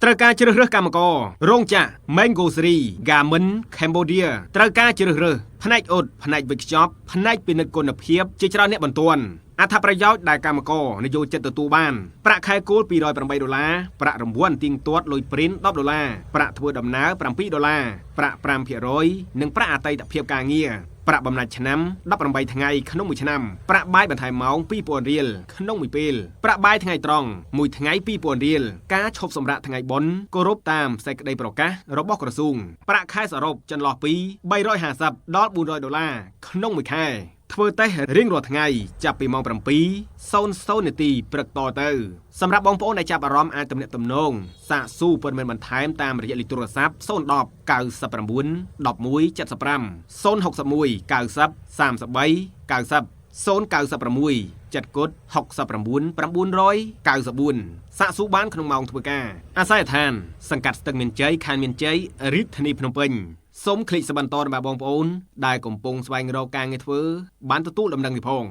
ត្រូវការជ្រើសរើសកម្មកររោងចក្រ Mango Sri Garment Cambodia ត្រូវការជ្រើសរើសផ្នែកអ៊ុតផ្នែកវេចខ្ចប់ផ្នែកពិនិត្យគុណភាពជាច្រើនអ្នកបន្ទាន់អត្ថប្រយោជន៍ដែលកម្មករនយោជិតទទួលបានប្រាក់ខែគោល$208ប្រាក់រង្វាន់ទៀងទាត់លុយព្រីន$10ប្រាក់ធ្វើដំណើរ$7ប្រាក់5%និងប្រាក់អតីតភាពការងារប្រាក់បំណាច់ឆ្នាំ18ថ្ងៃក្នុងមួយឆ្នាំប្រាក់បាយបន្ថែមម៉ោង$2000រៀលក្នុងមួយពេលប្រាក់បាយថ្ងៃត្រង់មួយថ្ងៃ$2000រៀលការឈប់សម្រាកថ្ងៃបុណ្យគោរពតាមសេចក្តីប្រកាសរបស់ក្រសួងប្រាក់ខែសរុបចន្លោះពី$350ដល់$400ក្នុងមួយខែធ្វើតេស្តរៀងរាល់ថ្ងៃចាប់ពីម៉ោង7:00នាទីព្រឹកតទៅសម្រាប់បងប្អូនដែលចាប់អារម្មណ៍អាចទំនាក់ទំនងសាកសួរព័ត៌មានបន្ថែមតាមរយៈលេខទូរស័ព្ទ010 99 11 75 061 90 33 90 096 7គុត69 994សាកសួរបានក្នុងម៉ោងធ្វើការអាស័យដ្ឋានសង្កាត់ស្ទឹងមានជ័យខណ្ឌមានជ័យរាជធានីភ្នំពេញសូមคลิกសបបន្តរបស់បងប្អូនដែលកំពុងស្វែងរកការងារធ្វើបានទទួលដំណឹងនេះផង